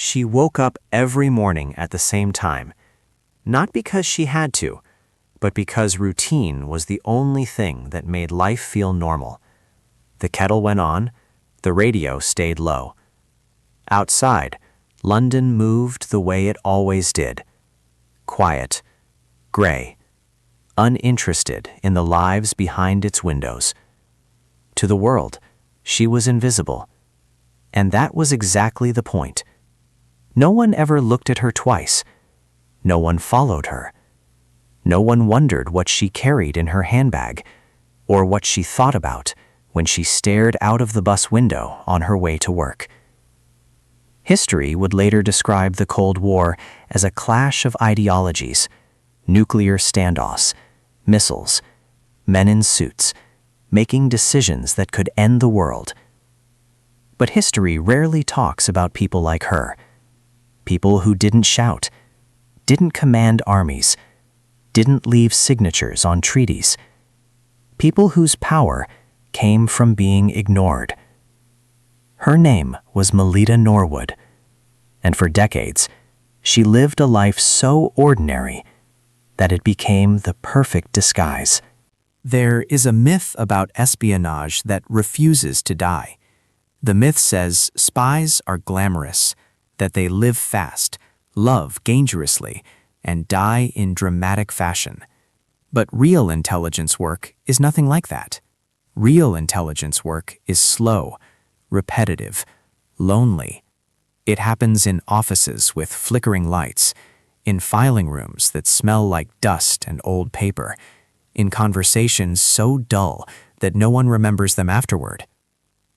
She woke up every morning at the same time, not because she had to, but because routine was the only thing that made life feel normal. The kettle went on, the radio stayed low. Outside, London moved the way it always did. Quiet, gray, uninterested in the lives behind its windows. To the world, she was invisible. And that was exactly the point. No one ever looked at her twice. No one followed her. No one wondered what she carried in her handbag, or what she thought about when she stared out of the bus window on her way to work. History would later describe the Cold War as a clash of ideologies, nuclear standoffs, missiles, men in suits, making decisions that could end the world. But history rarely talks about people like her, people who didn't shout, didn't command armies, didn't leave signatures on treaties, people whose power came from being ignored. Her name was Melita Norwood, and for decades, she lived a life so ordinary that it became the perfect disguise. There is a myth about espionage that refuses to die. The myth says spies are glamorous, that they live fast, love dangerously, and die in dramatic fashion. But real intelligence work is nothing like that. Real intelligence work is slow, repetitive, lonely. It happens in offices with flickering lights, in filing rooms that smell like dust and old paper, in conversations so dull that no one remembers them afterward.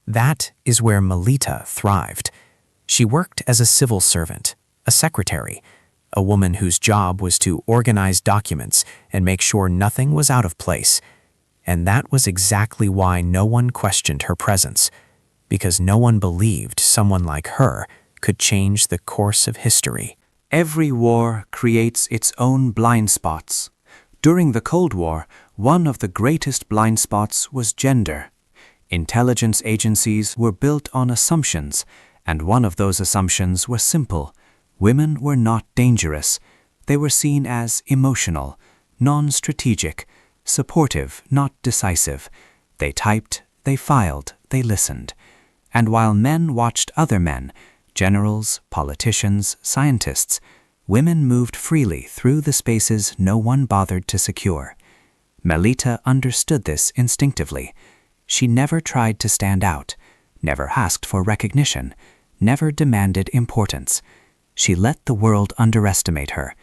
That is where Melita thrived. She worked as a civil servant, a secretary, a woman whose job was to organize documents and make sure nothing was out of place. And that was exactly why no one questioned her presence, because no one believed someone like her could change the course of history. Every war creates its own blind spots. During the Cold War, one of the greatest blind spots was gender. Intelligence agencies were built on assumptions, and one of those assumptions was simple. Women were not dangerous. They were seen as emotional, non-strategic, supportive, not decisive. They typed, they filed, they listened. And while men watched other men, generals, politicians, scientists, women moved freely through the spaces no one bothered to secure. Melita understood this instinctively. She never tried to stand out, never asked for recognition, never demanded importance. She let the world underestimate her,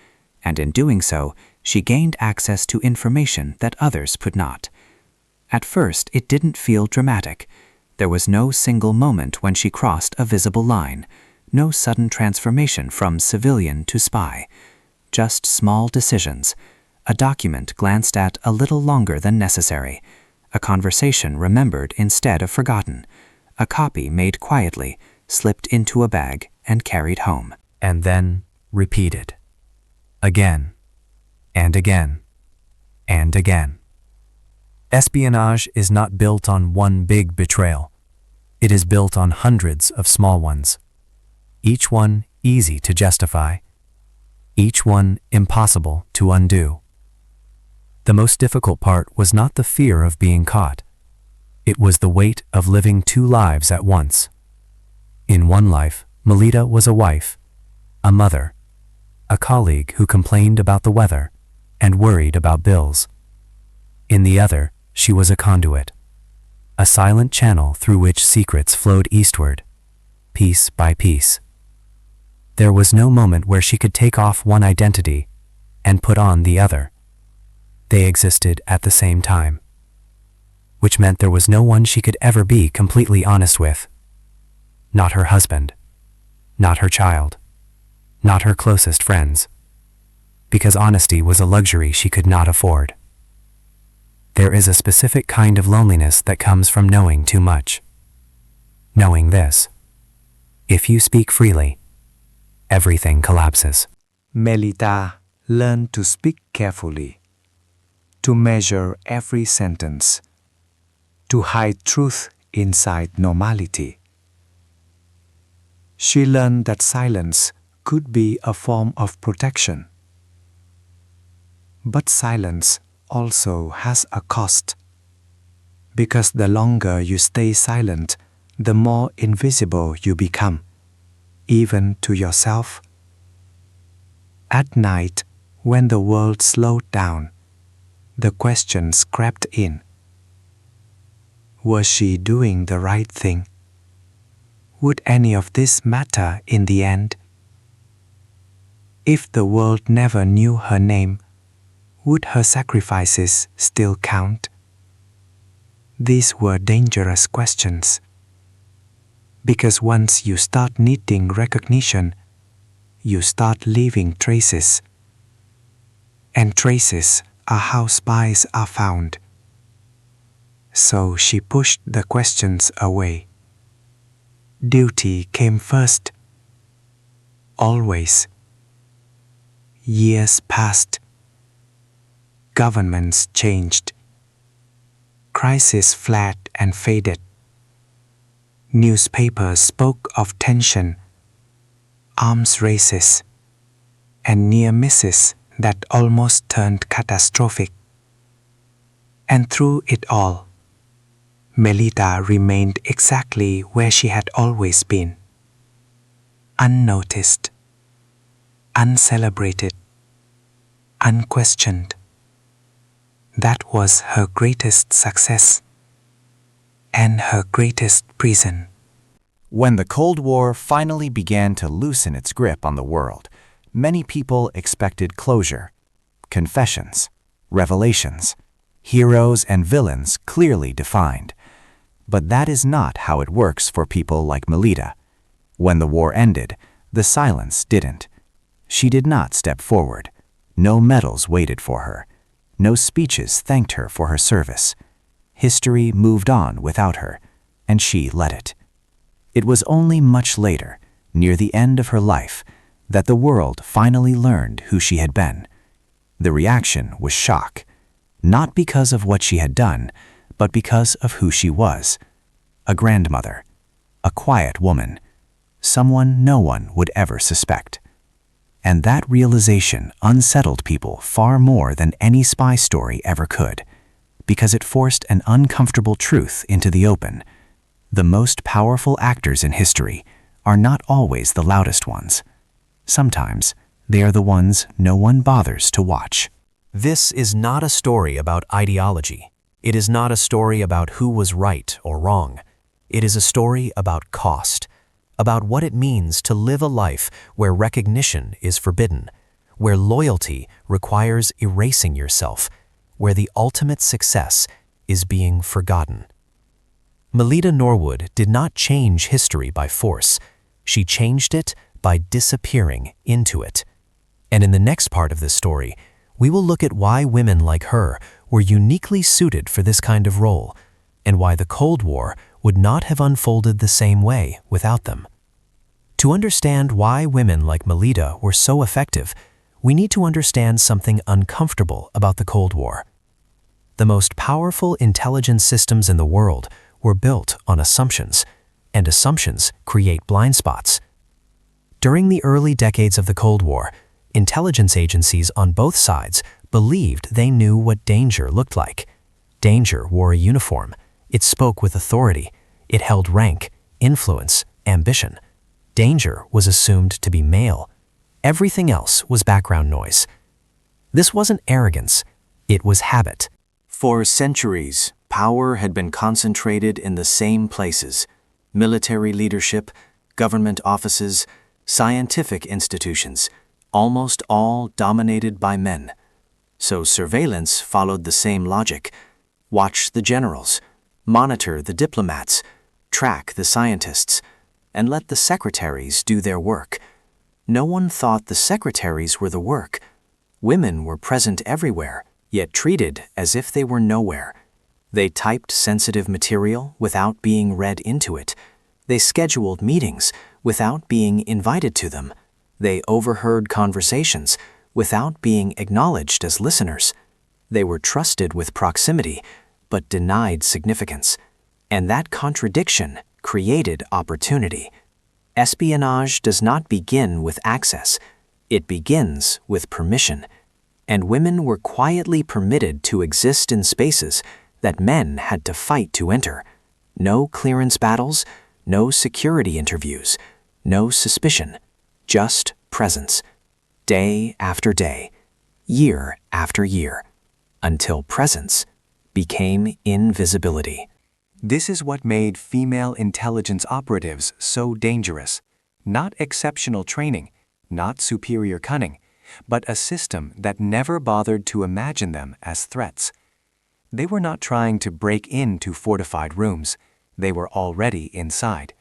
and in doing so, she gained access to information that others could not. At first, it didn't feel dramatic. There was no single moment when she crossed a visible line, no sudden transformation from civilian to spy. Just small decisions. A document glanced at a little longer than necessary. A conversation remembered instead of forgotten. A copy made quietly, slipped into a bag, and carried home. And then repeated. Again, and again, and again. Espionage is not built on one big betrayal. It is built on hundreds of small ones. Each one easy to justify. Each one impossible to undo. The most difficult part was not the fear of being caught. It was the weight of living two lives at once. In one life, Melita was a wife, a mother, a colleague who complained about the weather and worried about bills. In the other, she was a conduit, a silent channel through which secrets flowed eastward, piece by piece. There was no moment where she could take off one identity and put on the other. They existed at the same time, which meant there was no one she could ever be completely honest with. Not her husband, not her child, not her closest friends, because honesty was a luxury she could not afford. There is a specific kind of loneliness that comes from knowing too much. Knowing this: if you speak freely, everything collapses. Melita learned to speak carefully, to measure every sentence, to hide truth inside normality. She learned that silence could be a form of protection. But silence also has a cost. Because the longer you stay silent, the more invisible you become, even to yourself. At night, when the world slowed down, the questions crept in. Was she doing the right thing? Would any of this matter in the end? If the world never knew her name, would her sacrifices still count? These were dangerous questions. Because once you start needing recognition, you start leaving traces. And traces are how spies are found. So she pushed the questions away. Duty came first. Always. Years passed. Governments changed. Crises flared and faded. Newspapers spoke of tension, arms races, and near misses that almost turned catastrophic. And through it all, Melita remained exactly where she had always been. Unnoticed, uncelebrated, unquestioned. That was her greatest success and her greatest prison. When the Cold War finally began to loosen its grip on the world, many people expected closure, confessions, revelations, heroes and villains clearly defined. But that is not how it works for people like Melita. When the war ended, the silence didn't. She did not step forward. No medals waited for her. No speeches thanked her for her service. History moved on without her, and she let it. It was only much later, near the end of her life, that the world finally learned who she had been. The reaction was shock, not because of what she had done, but because of who she was. A grandmother, a quiet woman, someone no one would ever suspect. And that realization unsettled people far more than any spy story ever could, because it forced an uncomfortable truth into the open. The most powerful actors in history are not always the loudest ones. Sometimes they are the ones no one bothers to watch. This is not a story about ideology. It is not a story about who was right or wrong. It is a story about cost, about what it means to live a life where recognition is forbidden, where loyalty requires erasing yourself, where the ultimate success is being forgotten. Melita Norwood did not change history by force. She changed it by disappearing into it. And in the next part of this story, we will look at why women like her were uniquely suited for this kind of role, and why the Cold War would not have unfolded the same way without them. To understand why women like Melita were so effective, we need to understand something uncomfortable about the Cold War. The most powerful intelligence systems in the world were built on assumptions, and assumptions create blind spots. During the early decades of the Cold War, intelligence agencies on both sides believed they knew what danger looked like. Danger wore a uniform. It spoke with authority. It held rank, influence, ambition. Danger was assumed to be male. Everything else was background noise. This wasn't arrogance. It was habit. For centuries, power had been concentrated in the same places: military leadership, government offices, scientific institutions, almost all dominated by men. So surveillance followed the same logic. Watch the generals, monitor the diplomats, track the scientists, and let the secretaries do their work. No one thought the secretaries were the work. Women were present everywhere, yet treated as if they were nowhere. They typed sensitive material without being read into it. They scheduled meetings without being invited to them. They overheard conversations without being acknowledged as listeners. They were trusted with proximity, but denied significance. And that contradiction created opportunity. Espionage does not begin with access. It begins with permission. And women were quietly permitted to exist in spaces that men had to fight to enter. No clearance battles, no security interviews, no suspicion, just presence. Day after day, year after year, until presence became invisibility. This is what made female intelligence operatives so dangerous. Not exceptional training, not superior cunning, but a system that never bothered to imagine them as threats. They were not trying to break into fortified rooms. They were already inside.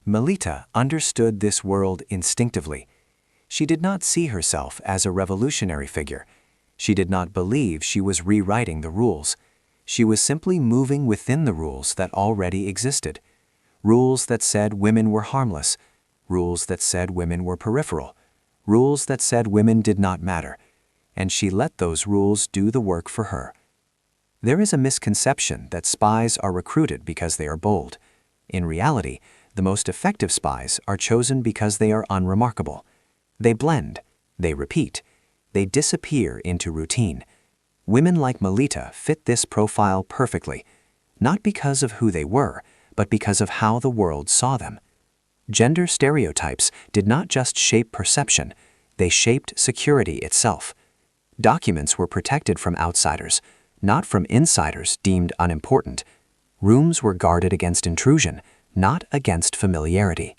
Melita understood this world instinctively. She did not see herself as a revolutionary figure. She did not believe she was rewriting the rules. She was simply moving within the rules that already existed. Rules that said women were harmless. Rules that said women were peripheral. Rules that said women did not matter. And she let those rules do the work for her. There is a misconception that spies are recruited because they are bold. In reality, the most effective spies are chosen because they are unremarkable. They blend, they repeat, they disappear into routine. Women like Melita fit this profile perfectly, not because of who they were, but because of how the world saw them. Gender stereotypes did not just shape perception, they shaped security itself. Documents were protected from outsiders, not from insiders deemed unimportant. Rooms were guarded against intrusion, not against familiarity.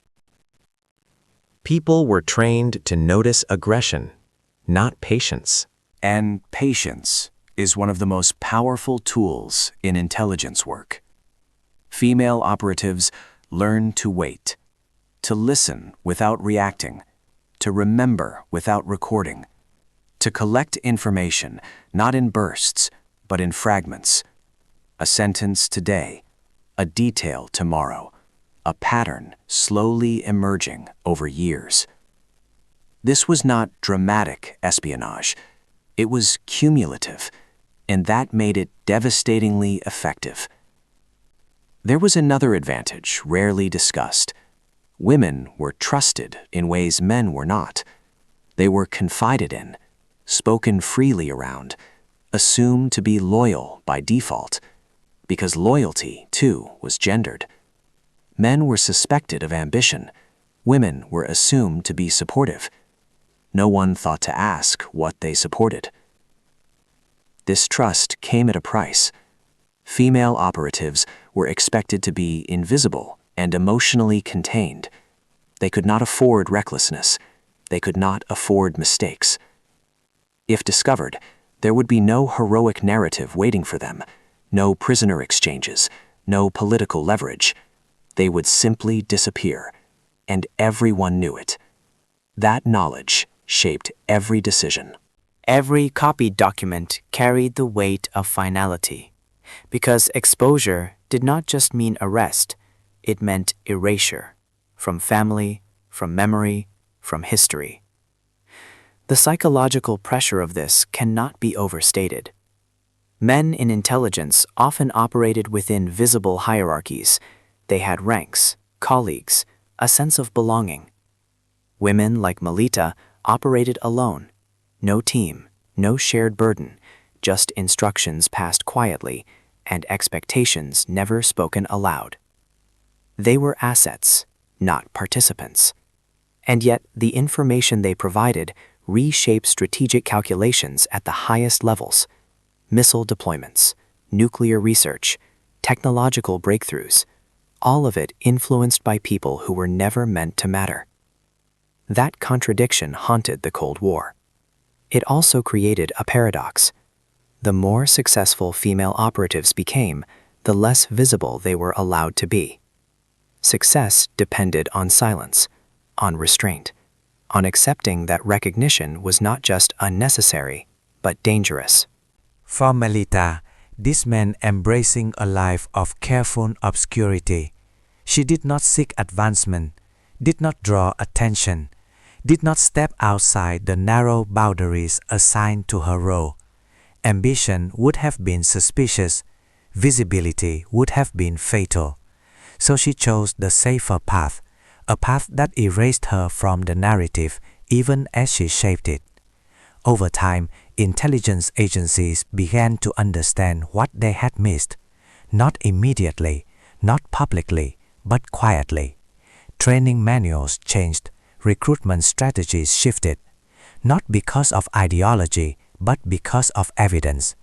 People were trained to notice aggression, not patience. And patience is one of the most powerful tools in intelligence work. Female operatives learn to wait, to listen without reacting, to remember without recording, to collect information not in bursts, but in fragments. A sentence today, a detail tomorrow, a pattern slowly emerging over years. This was not dramatic espionage. It was cumulative, and that made it devastatingly effective. There was another advantage rarely discussed. Women were trusted in ways men were not. They were confided in, spoken freely around, assumed to be loyal by default, because loyalty, too, was gendered. Men were suspected of ambition. Women were assumed to be supportive. No one thought to ask what they supported. This trust came at a price. Female operatives were expected to be invisible and emotionally contained. They could not afford recklessness. They could not afford mistakes. If discovered, there would be no heroic narrative waiting for them, no prisoner exchanges, no political leverage. They would simply disappear, and everyone knew it. That knowledge shaped every decision. Every copied document carried the weight of finality, because exposure did not just mean arrest, it meant erasure, from family, from memory, from history. The psychological pressure of this cannot be overstated. Men in intelligence often operated within visible hierarchies. They had ranks, colleagues, a sense of belonging. Women like Melita operated alone. No team, no shared burden, just instructions passed quietly and expectations never spoken aloud. They were assets, not participants. And yet the information they provided reshaped strategic calculations at the highest levels: missile deployments, nuclear research, technological breakthroughs, all of it influenced by people who were never meant to matter. That contradiction haunted the Cold War. It also created a paradox. The more successful female operatives became, the less visible they were allowed to be. Success depended on silence, on restraint, on accepting that recognition was not just unnecessary, but dangerous. For Melita, this meant embracing a life of careful obscurity. She did not seek advancement, did not draw attention, did not step outside the narrow boundaries assigned to her role. Ambition would have been suspicious, visibility would have been fatal. So she chose the safer path, a path that erased her from the narrative even as she shaped it. Over time, intelligence agencies began to understand what they had missed, not immediately, not publicly, but quietly. Training manuals changed, recruitment strategies shifted, not because of ideology, but because of evidence.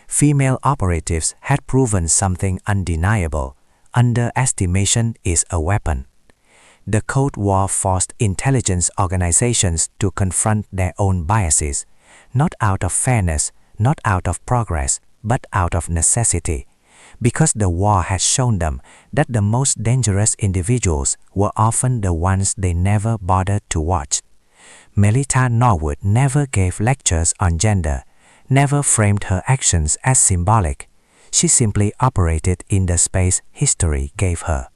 Female operatives had proven something undeniable: underestimation is a weapon. The Cold War forced intelligence organizations to confront their own biases, not out of fairness, not out of progress, but out of necessity, because the war had shown them that the most dangerous individuals were often the ones they never bothered to watch. Melita Norwood never gave lectures on gender, never framed her actions as symbolic. She simply operated in the space history gave her.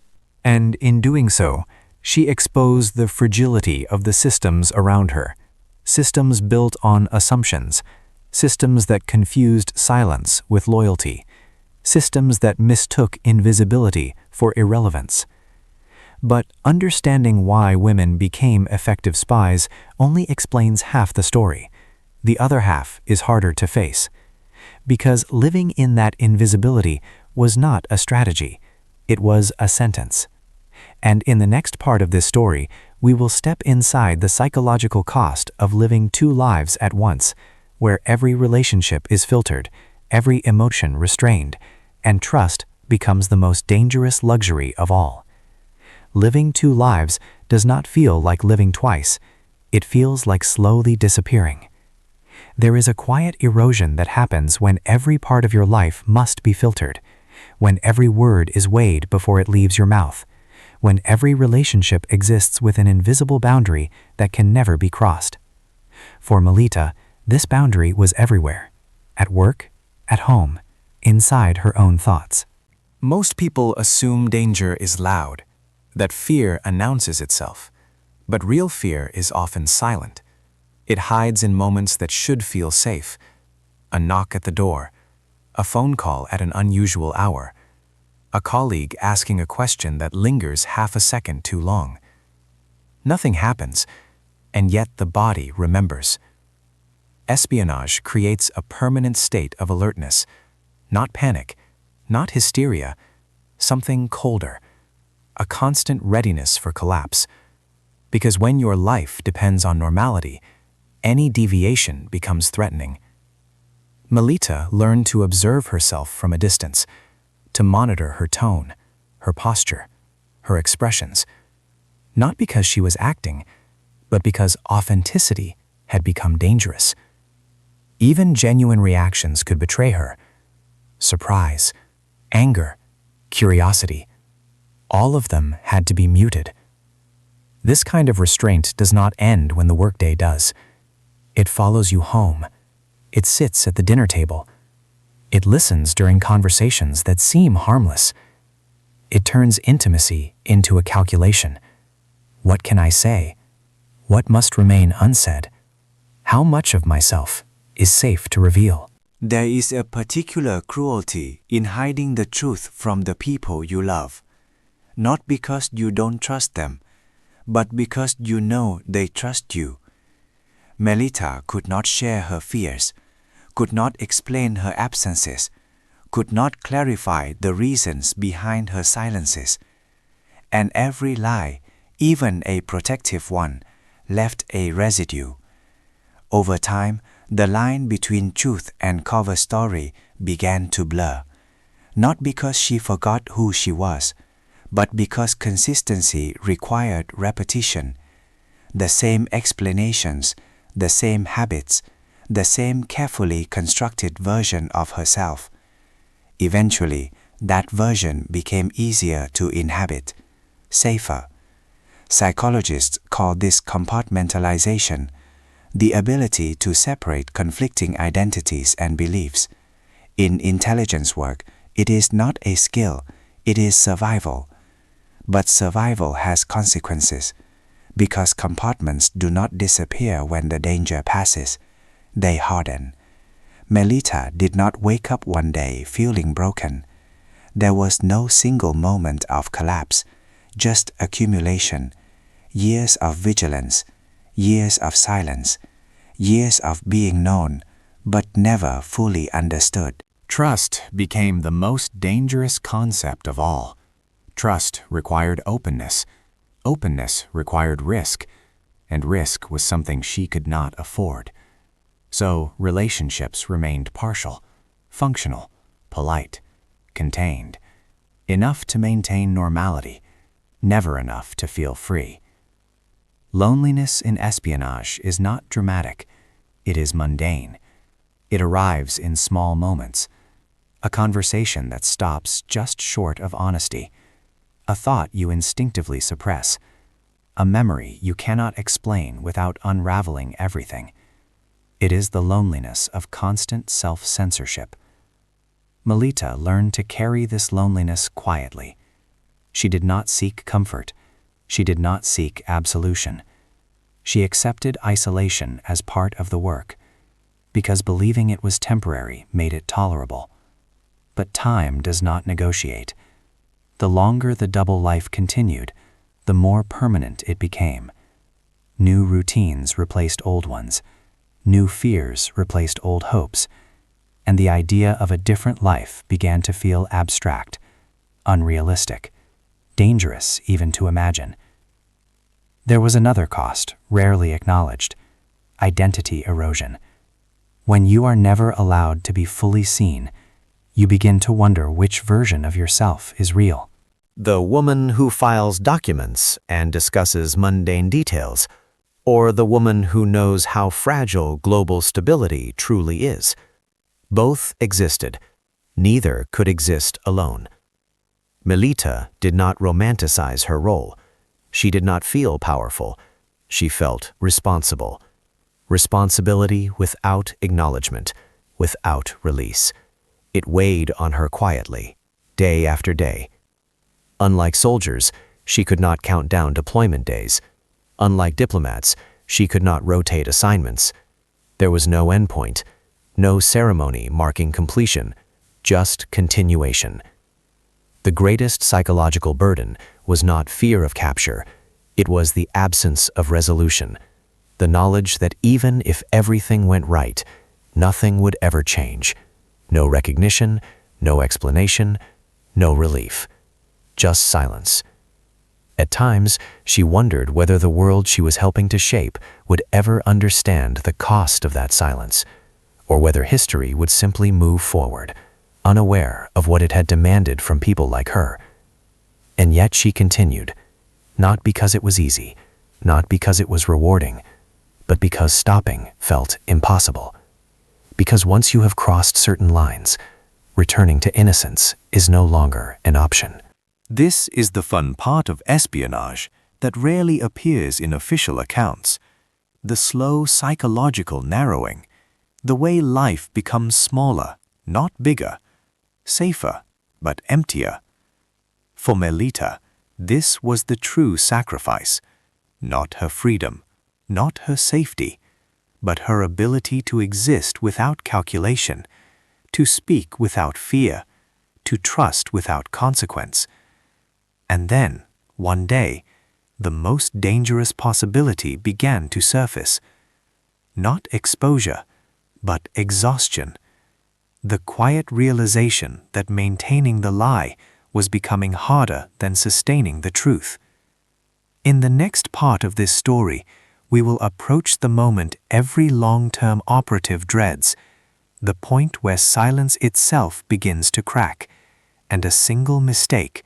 And in doing so, she exposed the fragility of the systems around her. Systems built on assumptions, systems that confused silence with loyalty, systems that mistook invisibility for irrelevance. But understanding why women became effective spies only explains half the story. The other half is harder to face. Because living in that invisibility was not a strategy, it was a sentence. And in the next part of this story, we will step inside the psychological cost of living two lives at once, where every relationship is filtered, every emotion restrained, and trust becomes the most dangerous luxury of all. Living two lives does not feel like living twice. It feels like slowly disappearing. There is a quiet erosion that happens when every part of your life must be filtered, when every word is weighed before it leaves your mouth, when every relationship exists with an invisible boundary that can never be crossed. For Melita, this boundary was everywhere, at work, at home, inside her own thoughts. Most people assume danger is loud, that fear announces itself, but real fear is often silent. It hides in moments that should feel safe: a knock at the door, a phone call at an unusual hour, a colleague asking a question that lingers half a second too long. Nothing happens, and yet the body remembers. Espionage creates a permanent state of alertness, not panic, not hysteria, something colder, a constant readiness for collapse. Because when your life depends on normality, any deviation becomes threatening. Melita learned to observe herself from a distance, to monitor her tone, her posture, her expressions, not because she was acting, but because authenticity had become dangerous. Even genuine reactions could betray her: surprise, anger, curiosity. All of them had to be muted. This kind of restraint does not end when the workday does. It follows you home. It sits at the dinner table. It listens during conversations that seem harmless. It turns intimacy into a calculation. What can I say? What must remain unsaid? How much of myself is safe to reveal? There is a particular cruelty in hiding the truth from the people you love, not because you don't trust them, but because you know they trust you. Melita could not share her fears, could not explain her absences, could not clarify the reasons behind her silences. And every lie, even a protective one, left a residue. Over time, the line between truth and cover story began to blur, not because she forgot who she was, but because consistency required repetition. The same explanations, the same habits, the same carefully constructed version of herself. Eventually, that version became easier to inhabit, safer. Psychologists call this compartmentalization, the ability to separate conflicting identities and beliefs. In intelligence work, it is not a skill, it is survival. But survival has consequences, because compartments do not disappear when the danger passes. They harden. Melita did not wake up one day feeling broken. There was no single moment of collapse, just accumulation. years of vigilance, years of silence, years of being known, but never fully understood. Trust became the most dangerous concept of all. Trust required openness. Openness required risk, and risk was something she could not afford. So relationships remained partial, functional, polite, contained, enough to maintain normality, never enough to feel free. Loneliness in espionage is not dramatic, it is mundane. It arrives in small moments. A conversation that stops just short of honesty, a thought you instinctively suppress, a memory you cannot explain without unraveling everything. It is the loneliness of constant self-censorship. Melita learned to carry this loneliness quietly. She did not seek comfort. She did not seek absolution. She accepted isolation as part of the work, because believing it was temporary made it tolerable. But time does not negotiate. The longer the double life continued, the more permanent it became. New routines replaced old ones. New fears replaced old hopes. And the idea of a different life began to feel abstract, unrealistic, dangerous even to imagine. There was another cost, rarely acknowledged: identity erosion. When you are never allowed to be fully seen, you begin to wonder which version of yourself is real. The woman who files documents and discusses mundane details, or the woman who knows how fragile global stability truly is. Both existed. Neither could exist alone. Melita did not romanticize her role. She did not feel powerful. She felt responsible. Responsibility without acknowledgement, without release. It weighed on her quietly, day after day. Unlike soldiers, she could not count down deployment days. Unlike diplomats, she could not rotate assignments. There was no endpoint, no ceremony marking completion, just continuation. The greatest psychological burden was not fear of capture, it was the absence of resolution, the knowledge that even if everything went right, nothing would ever change. No recognition, no explanation, no relief. Just silence. At times, she wondered whether the world she was helping to shape would ever understand the cost of that silence, or whether history would simply move forward, unaware of what it had demanded from people like her. And yet she continued, not because it was easy, not because it was rewarding, but because stopping felt impossible. Because once you have crossed certain lines, returning to innocence is no longer an option. This is the fun part of espionage that rarely appears in official accounts. The slow psychological narrowing, the way life becomes smaller, not bigger, safer, but emptier. For Melita, this was the true sacrifice, not her freedom, not her safety, but her ability to exist without calculation, to speak without fear, to trust without consequence. And then, one day, the most dangerous possibility began to surface. Not exposure, but exhaustion. The quiet realization that maintaining the lie was becoming harder than sustaining the truth. In the next part of this story, we will approach the moment every long-term operative dreads, the point where silence itself begins to crack, and a single mistake,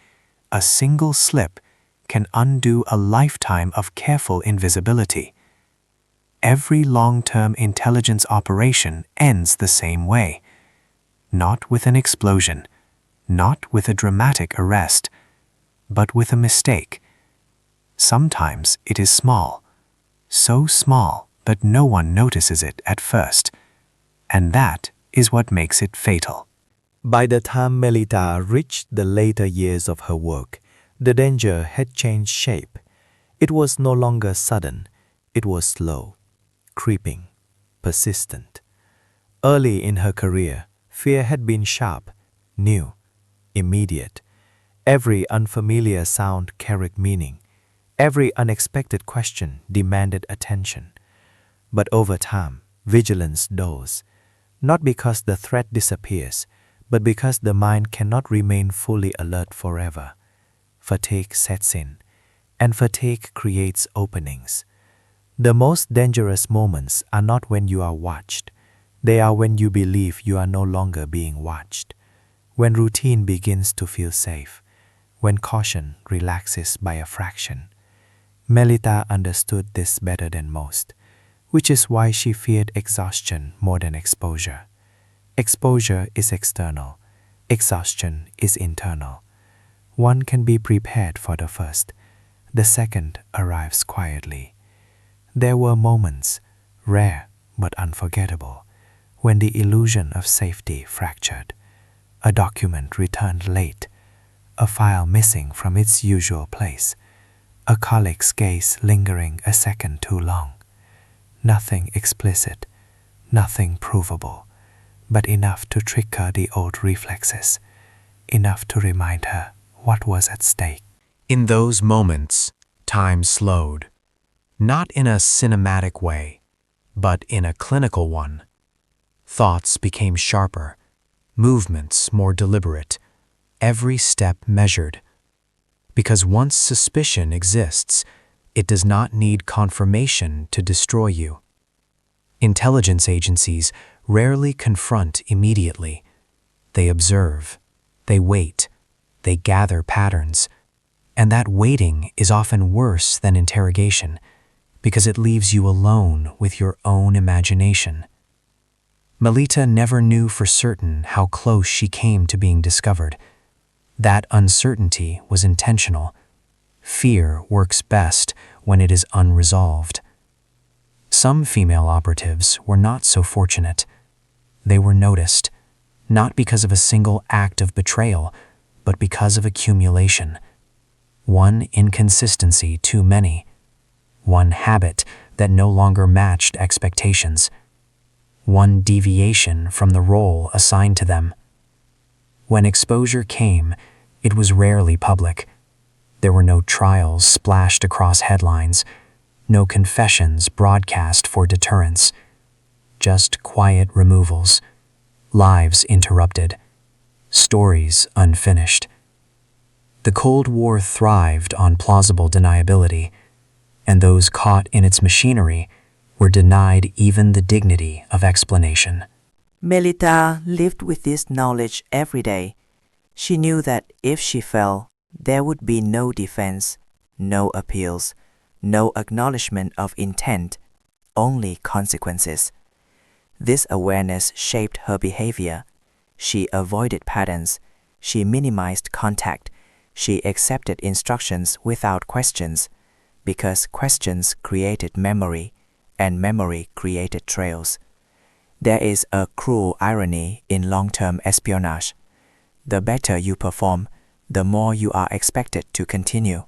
a single slip, can undo a lifetime of careful invisibility. Every long-term intelligence operation ends the same way. Not with an explosion, not with a dramatic arrest, but with a mistake. Sometimes it is small, so small that no one notices it at first, and that is what makes it fatal. By the time Melita reached the later years of her work, the danger had changed shape. It was no longer sudden, it was slow, creeping, persistent. Early in her career, fear had been sharp, new, immediate. Every unfamiliar sound carried meaning. Every unexpected question demanded attention. But over time, vigilance dulls, not because the threat disappears, but because the mind cannot remain fully alert forever. Fatigue sets in, and fatigue creates openings. The most dangerous moments are not when you are watched. They are when you believe you are no longer being watched. When routine begins to feel safe. When caution relaxes by a fraction. Melita understood this better than most, which is why she feared exhaustion more than exposure. Exposure is external. Exhaustion is internal. One can be prepared for the first. The second arrives quietly. There were moments, rare but unforgettable, when the illusion of safety fractured. A document returned late, a file missing from its usual place, a colleague's gaze lingering a second too long. Nothing explicit, nothing provable, but enough to trigger the old reflexes, enough to remind her what was at stake. In those moments, time slowed, not in a cinematic way, but in a clinical one. Thoughts became sharper, movements more deliberate, every step measured. Because once suspicion exists, it does not need confirmation to destroy you. Intelligence agencies rarely confront immediately. They observe, they wait, they gather patterns, and that waiting is often worse than interrogation because it leaves you alone with your own imagination. Melita never knew for certain how close she came to being discovered. That uncertainty was intentional. Fear works best when it is unresolved. Some female operatives were not so fortunate. They were noticed, not because of a single act of betrayal, but because of accumulation. One inconsistency too many. One habit that no longer matched expectations. One deviation from the role assigned to them. When exposure came, it was rarely public. There were no trials splashed across headlines, no confessions broadcast for deterrence, just quiet removals, lives interrupted, stories unfinished. The Cold War thrived on plausible deniability, and those caught in its machinery were denied even the dignity of explanation. Melita lived with this knowledge every day. She knew that if she fell, there would be no defense, no appeals, no acknowledgement of intent, only consequences. This awareness shaped her behavior. She avoided patterns. She minimized contact. She accepted instructions without questions, because questions created memory, and memory created trails. There is a cruel irony in long-term espionage. The better you perform, the more you are expected to continue.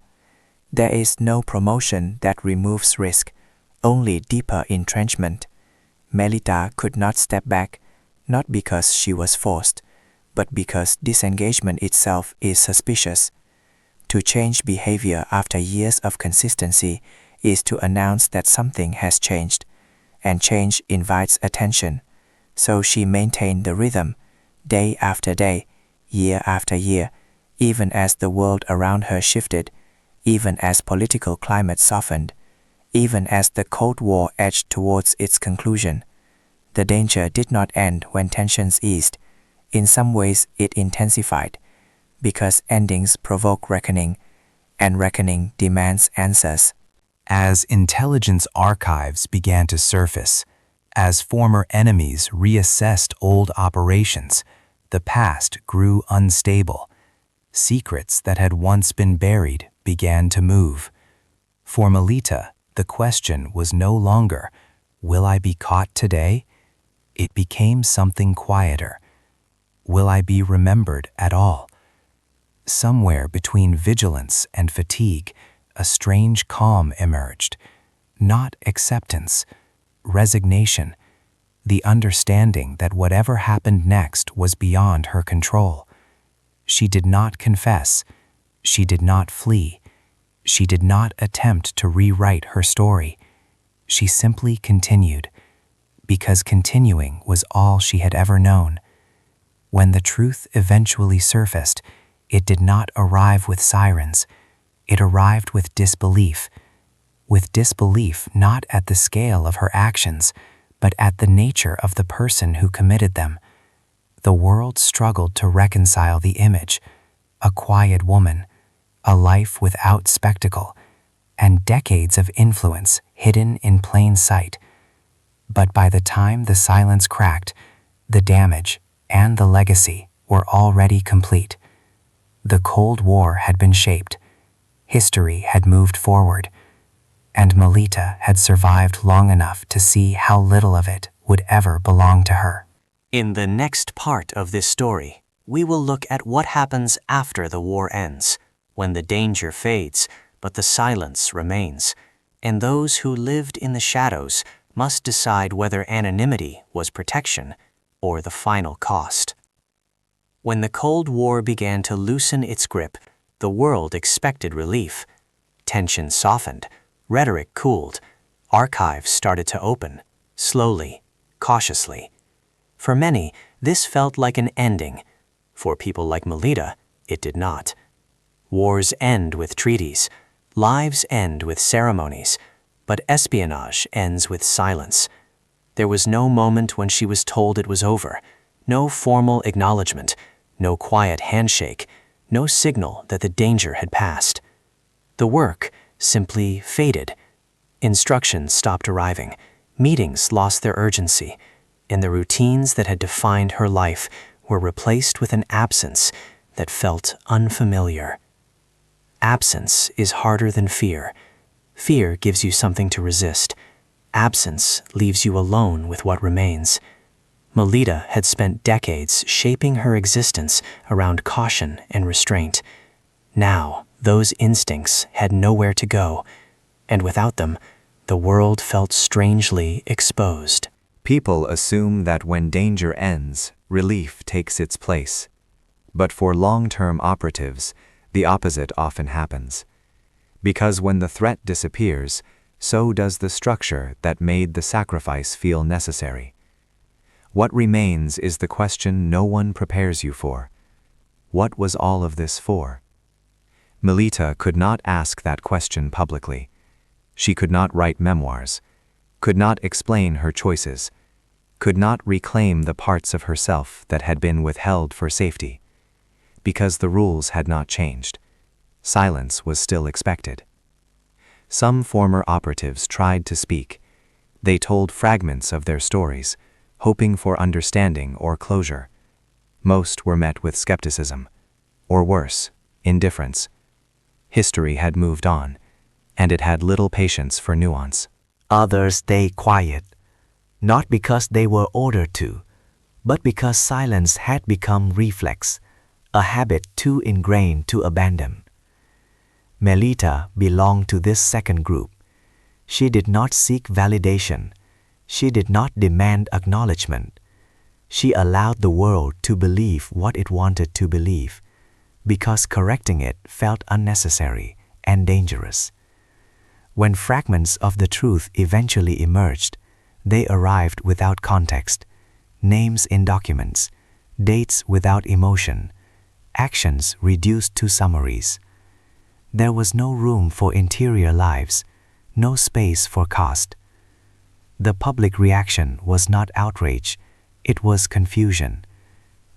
There is no promotion that removes risk, only deeper entrenchment. Melita could not step back, not because she was forced, but because disengagement itself is suspicious. To change behavior after years of consistency is to announce that something has changed, and change invites attention. So she maintained the rhythm, day after day, year after year, even as the world around her shifted, even as political climate softened, even as the Cold War edged towards its conclusion. The danger did not end when tensions eased. In some ways it intensified, because endings provoke reckoning, and reckoning demands answers. As intelligence archives began to surface, as former enemies reassessed old operations, the past grew unstable. Secrets that had once been buried began to move. For Melita, the question was no longer, "Will I be caught today?" It became something quieter. Will I be remembered at all? Somewhere between vigilance and fatigue, a strange calm emerged. Not acceptance, resignation, the understanding that whatever happened next was beyond her control. She did not confess. She did not flee. She did not attempt to rewrite her story. She simply continued, because continuing was all she had ever known. When the truth eventually surfaced, it did not arrive with sirens. It arrived with disbelief not at the scale of her actions, but at the nature of the person who committed them. The world struggled to reconcile the image, a quiet woman, a life without spectacle, and decades of influence hidden in plain sight. But by the time the silence cracked, the damage and the legacy were already complete. The Cold War had been shaped, history had moved forward, and Melita had survived long enough to see how little of it would ever belong to her. In the next part of this story, we will look at what happens after the war ends, when the danger fades, but the silence remains, and those who lived in the shadows must decide whether anonymity was protection or the final cost. When the Cold War began to loosen its grip, the world expected relief. Tension softened, rhetoric cooled, archives started to open, slowly, cautiously. For many, this felt like an ending. For people like Melita, it did not. Wars end with treaties, lives end with ceremonies, but espionage ends with silence. There was no moment when she was told it was over, no formal acknowledgement, no quiet handshake, no signal that the danger had passed. The work simply faded. Instructions stopped arriving, meetings lost their urgency, and the routines that had defined her life were replaced with an absence that felt unfamiliar. Absence is harder than fear. Fear gives you something to resist. Absence leaves you alone with what remains. Melita had spent decades shaping her existence around caution and restraint. Now, those instincts had nowhere to go, and without them, the world felt strangely exposed. People assume that when danger ends, relief takes its place. But for long-term operatives, the opposite often happens. Because when the threat disappears, so does the structure that made the sacrifice feel necessary. What remains is the question no one prepares you for. What was all of this for? Melita could not ask that question publicly. She could not write memoirs, could not explain her choices, could not reclaim the parts of herself that had been withheld for safety. Because the rules had not changed. Silence was still expected. Some former operatives tried to speak. They told fragments of their stories, hoping for understanding or closure. Most were met with skepticism, or worse, indifference. History had moved on, and it had little patience for nuance. Others stayed quiet, not because they were ordered to, but because silence had become reflex, a habit too ingrained to abandon. Melita belonged to this second group. She did not seek validation. She did not demand acknowledgement. She allowed the world to believe what it wanted to believe, because correcting it felt unnecessary and dangerous. When fragments of the truth eventually emerged, they arrived without context, names in documents, dates without emotion, actions reduced to summaries. There was no room for interior lives, no space for cost. The public reaction was not outrage, it was confusion.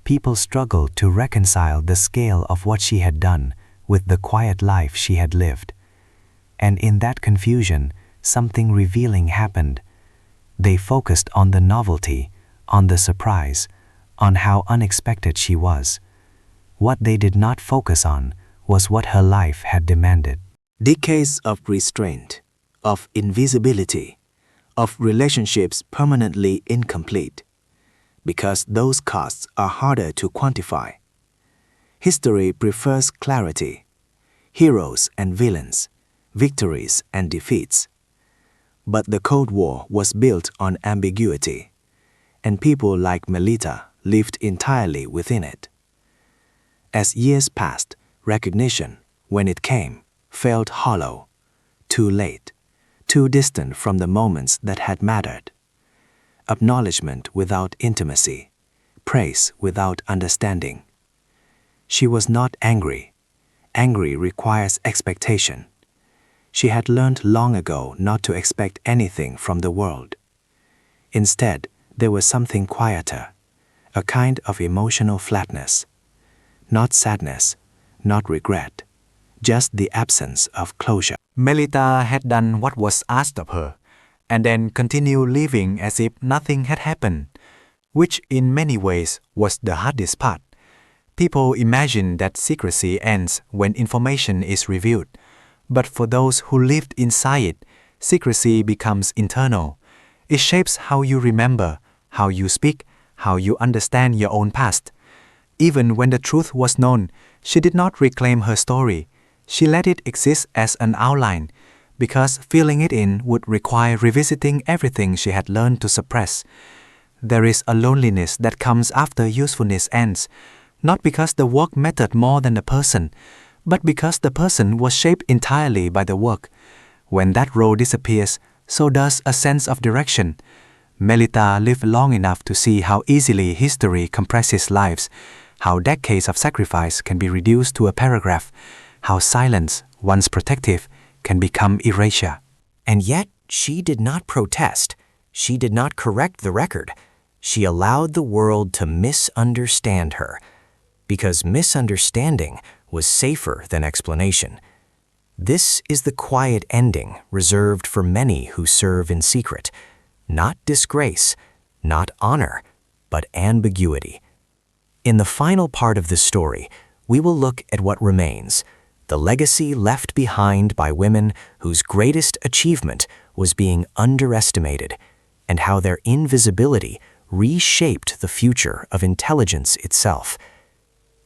People struggled to reconcile the scale of what she had done with the quiet life she had lived. And in that confusion, something revealing happened. They focused on the novelty, on the surprise, on how unexpected she was. What they did not focus on was what her life had demanded. Decades of restraint, of invisibility, of relationships permanently incomplete, because those costs are harder to quantify. History prefers clarity, heroes and villains, victories and defeats. But the Cold War was built on ambiguity, and people like Melita lived entirely within it. As years passed, recognition, when it came, felt hollow, too late, too distant from the moments that had mattered. Acknowledgement without intimacy, praise without understanding. She was not angry. Angry requires expectation. She had learned long ago not to expect anything from the world. Instead, there was something quieter, a kind of emotional flatness. Not sadness, not regret, just the absence of closure. Melita had done what was asked of her, and then continued living as if nothing had happened, which in many ways was the hardest part. People imagine that secrecy ends when information is revealed, but for those who lived inside it, secrecy becomes internal. It shapes how you remember, how you speak, how you understand your own past. Even when the truth was known, she did not reclaim her story. She let it exist as an outline, because filling it in would require revisiting everything she had learned to suppress. There is a loneliness that comes after usefulness ends, not because the work mattered more than the person, but because the person was shaped entirely by the work. When that role disappears, so does a sense of direction. Melita lived long enough to see how easily history compresses lives, how decades of sacrifice can be reduced to a paragraph, how silence, once protective, can become erasure. And yet, she did not protest. She did not correct the record. She allowed the world to misunderstand her, because misunderstanding was safer than explanation. This is the quiet ending reserved for many who serve in secret. Not disgrace, not honor, but ambiguity. In the final part of this story, we will look at what remains, the legacy left behind by women whose greatest achievement was being underestimated, and how their invisibility reshaped the future of intelligence itself.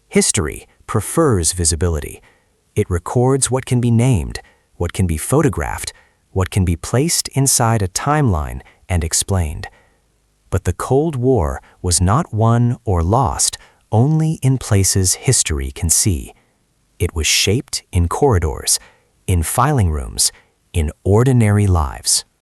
History prefers visibility. It records what can be named, what can be photographed, what can be placed inside a timeline and explained. But the Cold War was not won or lost only in places history can see. It was shaped in corridors, in filing rooms, in ordinary lives.